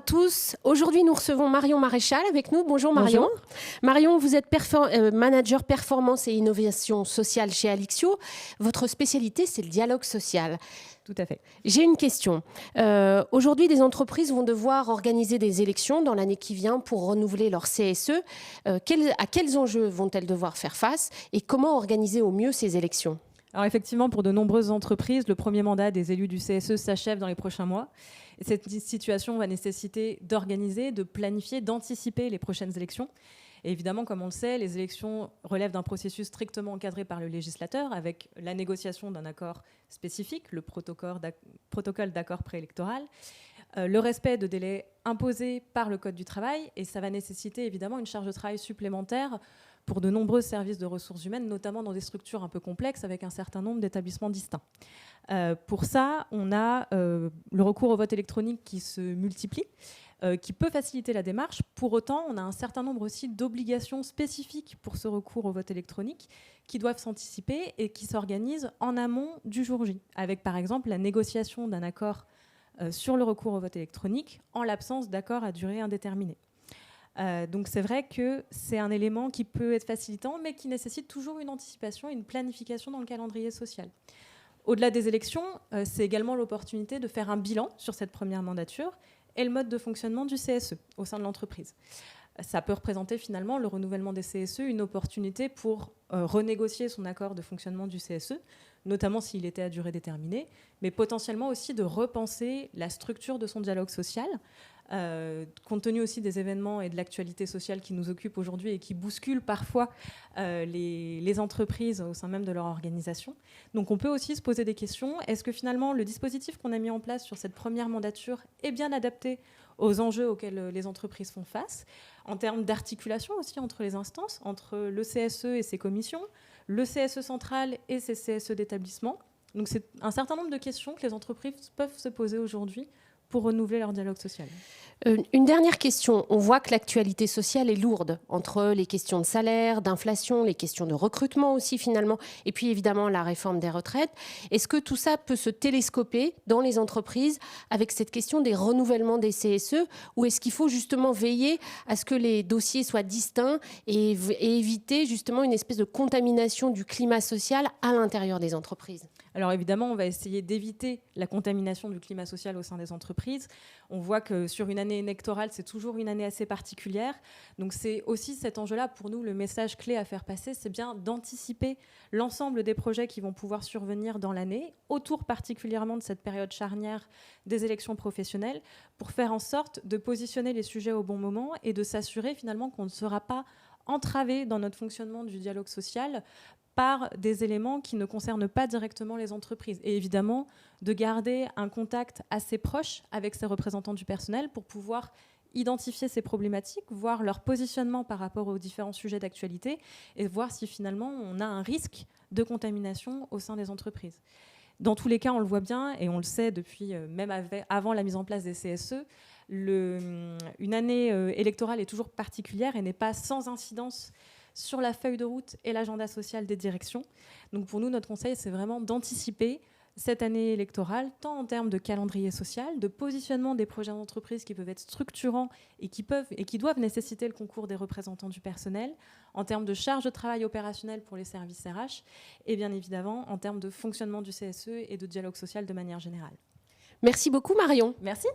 tous. Aujourd'hui, nous recevons Marion Maréchal avec nous. Bonjour Marion. Bonjour. Marion, vous êtes manager performance et innovation sociale chez Alixio. Votre spécialité, c'est le dialogue social. Tout à fait. J'ai une question. Aujourd'hui, des entreprises vont devoir organiser des élections dans l'année qui vient pour renouveler leur CSE. À quels enjeux vont-elles devoir faire face et comment organiser au mieux ces élections ? Alors effectivement, pour de nombreuses entreprises, le premier mandat des élus du CSE s'achève dans les prochains mois. Et cette situation va nécessiter d'organiser, de planifier, d'anticiper les prochaines élections. Et évidemment, comme on le sait, les élections relèvent d'un processus strictement encadré par le législateur avec la négociation d'un accord spécifique, le protocole d'accord préélectoral, le respect de délais imposés par le Code du travail. Et ça va nécessiter évidemment une charge de travail supplémentaire pour de nombreux services de ressources humaines, notamment dans des structures un peu complexes avec un certain nombre d'établissements distincts. Pour ça, on a le recours au vote électronique qui se multiplie, qui peut faciliter la démarche. Pour autant, on a un certain nombre aussi d'obligations spécifiques pour ce recours au vote électronique qui doivent s'anticiper et qui s'organisent en amont du jour J, avec par exemple la négociation d'un accord sur le recours au vote électronique en l'absence d'accord à durée indéterminée. Donc c'est vrai que c'est un élément qui peut être facilitant, mais qui nécessite toujours une anticipation et une planification dans le calendrier social. Au-delà des élections, c'est également l'opportunité de faire un bilan sur cette première mandature et le mode de fonctionnement du CSE au sein de l'entreprise. Ça peut représenter finalement le renouvellement des CSE, une opportunité pour renégocier son accord de fonctionnement du CSE, notamment s'il était à durée déterminée, mais potentiellement aussi de repenser la structure de son dialogue social, compte tenu aussi des événements et de l'actualité sociale qui nous occupent aujourd'hui et qui bousculent parfois les entreprises au sein même de leur organisation. Donc on peut aussi se poser des questions. Est-ce que finalement le dispositif qu'on a mis en place sur cette première mandature est bien adapté aux enjeux auxquels les entreprises font face, en termes d'articulation aussi entre les instances, entre le CSE et ses commissions, le CSE central et ses CSE d'établissement. Donc c'est un certain nombre de questions que les entreprises peuvent se poser aujourd'hui pour renouveler leur dialogue social. Une dernière question. On voit que l'actualité sociale est lourde entre les questions de salaire, d'inflation, les questions de recrutement aussi finalement, et puis évidemment la réforme des retraites. Est-ce que tout ça peut se télescoper dans les entreprises avec cette question des renouvellements des CSE, ou est-ce qu'il faut justement veiller à ce que les dossiers soient distincts et éviter justement une espèce de contamination du climat social à l'intérieur des entreprises ? Alors évidemment, on va essayer d'éviter la contamination du climat social au sein des entreprises. On voit que sur une année électorale, c'est toujours une année assez particulière. Donc c'est aussi cet enjeu-là, pour nous, le message clé à faire passer, c'est bien d'anticiper l'ensemble des projets qui vont pouvoir survenir dans l'année, autour particulièrement de cette période charnière des élections professionnelles, pour faire en sorte de positionner les sujets au bon moment et de s'assurer finalement qu'on ne sera pas entravé dans notre fonctionnement du dialogue social par des éléments qui ne concernent pas directement les entreprises. Et évidemment, de garder un contact assez proche avec ces représentants du personnel pour pouvoir identifier ces problématiques, voir leur positionnement par rapport aux différents sujets d'actualité et voir si finalement on a un risque de contamination au sein des entreprises. Dans tous les cas, on le voit bien et on le sait depuis même avant la mise en place des CSE, une année électorale est toujours particulière et n'est pas sans incidence sur la feuille de route et l'agenda social des directions. Donc pour nous, notre conseil, c'est vraiment d'anticiper cette année électorale, tant en termes de calendrier social, de positionnement des projets d'entreprise qui peuvent être structurants et qui doivent nécessiter le concours des représentants du personnel, en termes de charge de travail opérationnelle pour les services RH, et bien évidemment en termes de fonctionnement du CSE et de dialogue social de manière générale. Merci beaucoup Marion. Merci.